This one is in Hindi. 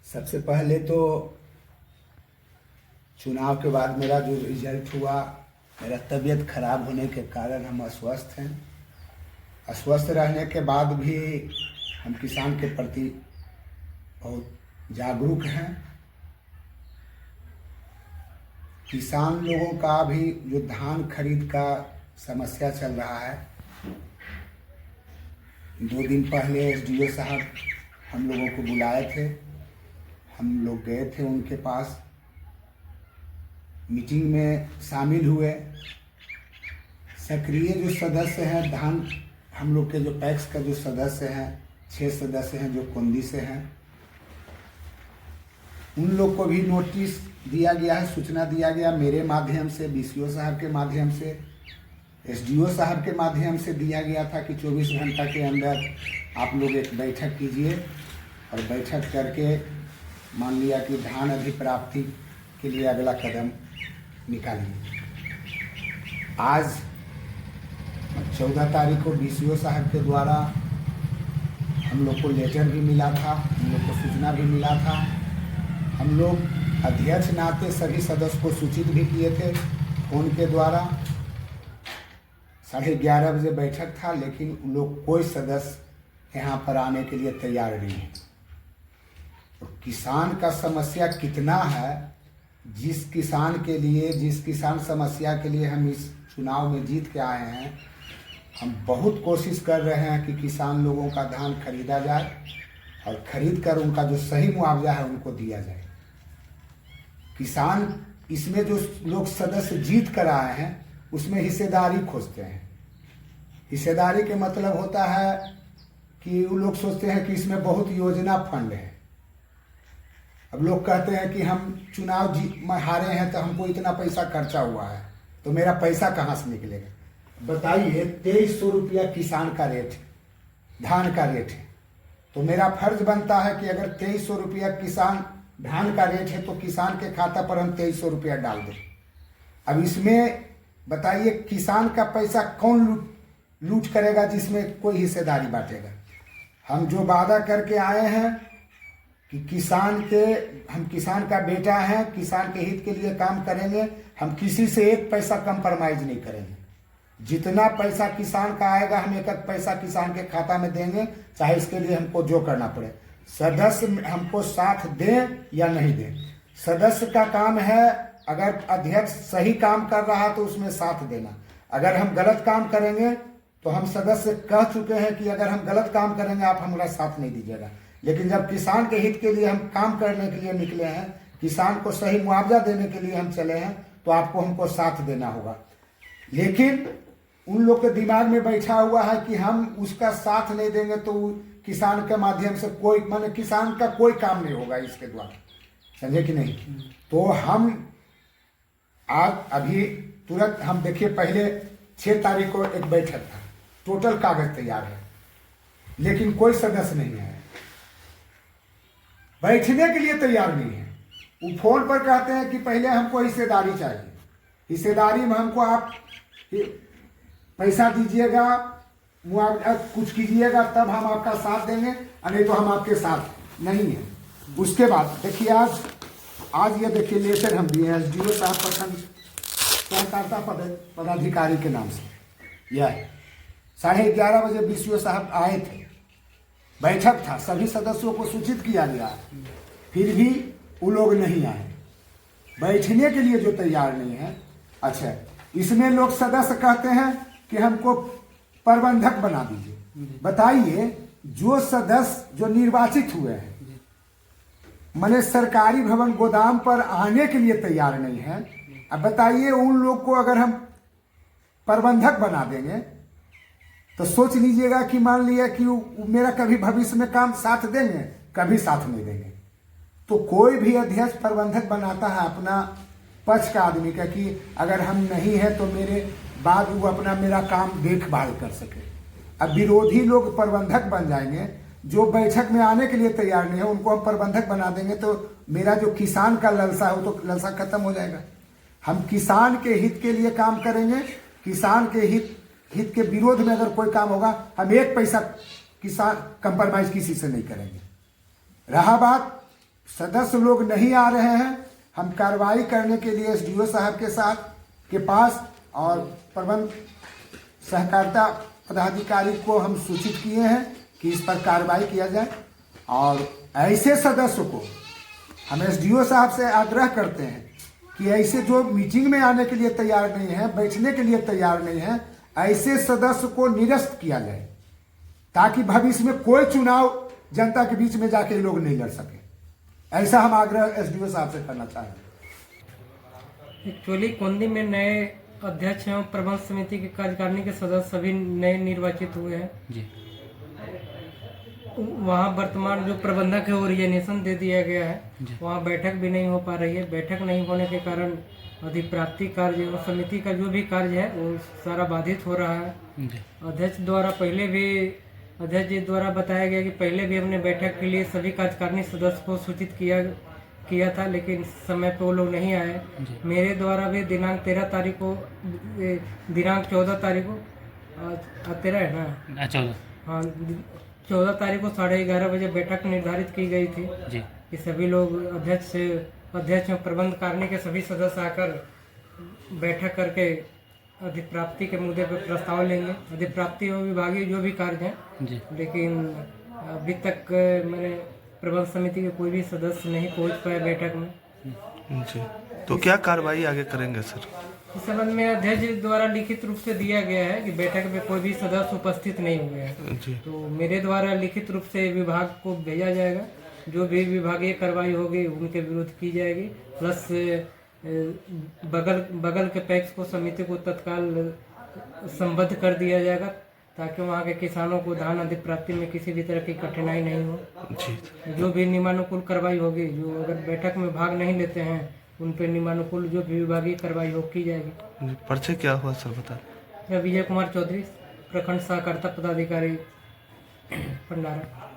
सबसे पहले तो चुनाव के बाद मेरा जो रिजल्ट हुआ, मेरा तबीयत खराब होने के कारण हम अस्वस्थ हैं। अस्वस्थ रहने के बाद भी हम किसान के प्रति बहुत जागरूक हैं। किसान लोगों का भी जो धान खरीद का समस्या चल रहा है, 2 दिन पहले एसडीओ साहब हम लोगों को बुलाए थे। हम लोग गए थे उनके पास, मीटिंग में शामिल हुए। सक्रिय जो सदस्य हैं धान, हम लोग के जो पैक्स का जो सदस्य हैं, 6 सदस्य हैं जो कुंदी से हैं, उन लोग को भी नोटिस दिया गया है, सूचना दिया गया मेरे माध्यम से, बीसीओ साहब के माध्यम से, एसडीओ साहब के माध्यम से दिया गया था कि 24 घंटा के अंदर आप लोग एक बैठक कीजिए और बैठक करके मान लिया कि धान अधिप्राप्ति के लिए अगला कदम निकालिए। आज 14 तारीख को बीसीओ साहब के द्वारा हम लोग को लेटर भी मिला था, हम लोग को सूचना भी मिला था। हम लोग अध्यक्ष नाते सभी सदस्य को सूचित भी किए थे फोन के द्वारा। 11:30 बजे बैठक था, लेकिन उन लोग कोई सदस्य यहाँ पर आने के लिए तैयार नहीं है। तो किसान का समस्या कितना है, जिस किसान समस्या के लिए हम इस चुनाव में जीत के आए हैं, हम बहुत कोशिश कर रहे हैं कि किसान लोगों का धान खरीदा जाए और खरीद कर उनका जो सही मुआवजा है उनको दिया जाए। किसान इसमें जो लोग सदस्य जीत कर आए हैं उसमें हिस्सेदारी खोजते हैं। हिस्सेदारी के मतलब होता है कि वो लोग सोचते हैं कि इसमें बहुत योजना फंड है। अब लोग कहते हैं कि हम चुनाव हारे हैं तो हमको इतना पैसा खर्चा हुआ है, तो मेरा पैसा कहाँ से निकलेगा। बताइए, 2300 रुपया किसान का रेट है, धान का रेट है, तो मेरा फर्ज बनता है कि अगर 2300 रुपया किसान धान का रेट है तो किसान के खाता पर हम 2300 रुपया डाल दें। अब इसमें बताइए किसान का पैसा कौन लूट करेगा जिसमें कोई हिस्सेदारी बांटेगा। हम जो वादा करके आए हैं कि हम किसान का बेटा हैं, किसान के हित के लिए काम करेंगे, हम किसी से एक पैसा कंप्रोमाइज नहीं करेंगे। जितना पैसा किसान का आएगा हम एक पैसा किसान के खाता में देंगे, चाहे इसके लिए हमको जो करना पड़े। सदस्य हमको साथ दें या नहीं दें, सदस्य का काम है। अगर अध्यक्ष सही काम कर रहा है तो उसमें साथ देना। अगर हम गलत काम करेंगे तो हम सदस्य कह चुके हैं कि अगर हम गलत काम करेंगे आप हमारा साथ नहीं दीजिएगा। लेकिन जब किसान के हित के लिए हम काम करने के लिए निकले हैं, किसान को सही मुआवजा देने के लिए हम चले हैं, तो आपको हमको साथ देना होगा। लेकिन उन लोग के दिमाग में बैठा हुआ है कि हम उसका साथ नहीं देंगे तो किसान के माध्यम से कोई माने किसान का कोई काम नहीं होगा इसके द्वारा, समझे कि नहीं। तो हम आज अभी तुरंत हम देखिए, पहले 6 तारीख को एक बैठक था, टोटल कागज तैयार है, लेकिन कोई सदस्य नहीं है, बैठने के लिए तैयार नहीं है। वो फोन पर कहते हैं कि पहले हमको हिस्सेदारी चाहिए, हिस्सेदारी में हमको आप पैसा दीजिएगा, मुआवजा कुछ कीजिएगा, तब हम आपका साथ देंगे, नहीं तो हम आपके साथ नहीं है। उसके बाद देखिए, आज ये देखिए लेटर हम दिए हैं एसडीओ साहब प्रखंड सहकारिता पदाधिकारी के नाम से। यह 11:30 बजे बीसीओ साहब आए थे, बैठक था, सभी सदस्यों को सूचित किया गया, फिर भी वो लोग नहीं आए, बैठने के लिए जो तैयार नहीं है। अच्छा, इसमें लोग सदस्य कहते हैं कि हमको प्रबंधक बना दीजिए। बताइए, जो सदस्य जो निर्वाचित हुए हैं, माने सरकारी भवन गोदाम पर आने के लिए तैयार नहीं है, अब बताइए उन लोग को अगर हम प्रबंधक बना देंगे तो सोच लीजिएगा कि मान लिया कि मेरा कभी भविष्य में काम साथ देंगे, कभी साथ नहीं देंगे। तो कोई भी अध्यक्ष प्रबंधक बनाता है अपना पक्ष का आदमी का, कि अगर हम नहीं है तो मेरे बाद वो अपना मेरा काम देखभाल कर सके। अब विरोधी लोग प्रबंधक बन जाएंगे, जो बैठक में आने के लिए तैयार नहीं है उनको हम प्रबंधक बना देंगे, तो मेरा जो किसान का ललसा है वो तो ललसा खत्म हो जाएगा। हम किसान के हित के लिए काम करेंगे, किसान के हित के विरोध में अगर कोई काम होगा, हम एक पैसा किसान कंप्रोमाइज किसी से नहीं करेंगे। रहा बात सदस्य लोग नहीं आ रहे हैं, हम कार्रवाई करने के लिए एसडीओ साहब के साथ के पास और प्रबंध सहकारिता पदाधिकारी को हम सूचित किए हैं कि इस पर कार्रवाई किया जाए। और ऐसे सदस्य को हम एसडीओ साहब से आग्रह करते हैं कि ऐसे जो मीटिंग में आने के लिए तैयार नहीं है, बैठने के लिए तैयार नहीं है, ऐसे सदस्य को निरस्त किया जाए ताकि भविष्य में कोई चुनाव जनता के बीच में जाके लोग नहीं लड़ सके। ऐसा हम आग्रह एसडीओ साहब से करना चाहेंगे। एक्चुअली कोंदी में नए अध्यक्ष एवं प्रबंध समिति के कार्यकारिणी के सदस्य सभी नए निर्वाचित हुए हैं जी। वहाँ वर्तमान जो प्रबंधक है ओरिजिनेशन दे दिया गया है, वहाँ बैठक भी नहीं हो पा रही है। बैठक नहीं होने के कारण अधिप्राप्ति कार्य एवं समिति का जो भी कार्य है वो सारा बाधित हो रहा है। अध्यक्ष जी द्वारा बताया गया कि पहले भी हमने बैठक के लिए सभी कार्यकारिणी सदस्य को सूचित किया था, लेकिन समय पे वो लोग नहीं आए। मेरे द्वारा भी दिनांक 14 तारीख को 13 है ना, 14 हाँ 14 तारीख को 11:30 बजे बैठक निर्धारित की गई थी जी। कि सभी लोग अध्यक्ष और प्रबंध कारिणी के सभी सदस्य आकर बैठक करके अधिप्राप्ति के मुद्दे पर प्रस्ताव लेंगे। अधिप्राप्ति और विभागीय जो भी कार्य हैं जी। लेकिन अभी तक मैंने प्रबंध समिति के कोई भी सदस्य नहीं पहुंच पाए बैठक में जी। तो क्या कार्रवाई आगे करेंगे सर? इस संबंध में अध्यक्ष जी द्वारा लिखित रूप से दिया गया है कि बैठक में कोई भी सदस्य उपस्थित नहीं हुए हैं, तो मेरे द्वारा लिखित रूप से विभाग को भेजा जाएगा। जो भी विभागीय कार्रवाई होगी उनके विरुद्ध की जाएगी। प्लस बगल के पैक्स को समिति को तत्काल संबद्ध कर दिया जाएगा ताकि वहाँ के किसानों को धान अधिप्राप्ति में किसी भी तरह की कठिनाई नहीं हो जी। जो भी नियमानुकूल कार्रवाई होगी, जो अगर बैठक में भाग नहीं लेते हैं उन पर नियमानुकूल जो भी विभागीय कार्रवाई हो की जाएगी। परिचय क्या हुआ सर बता? विजय कुमार चौधरी, प्रखंड सहकारिता पदाधिकारी, भंडारा।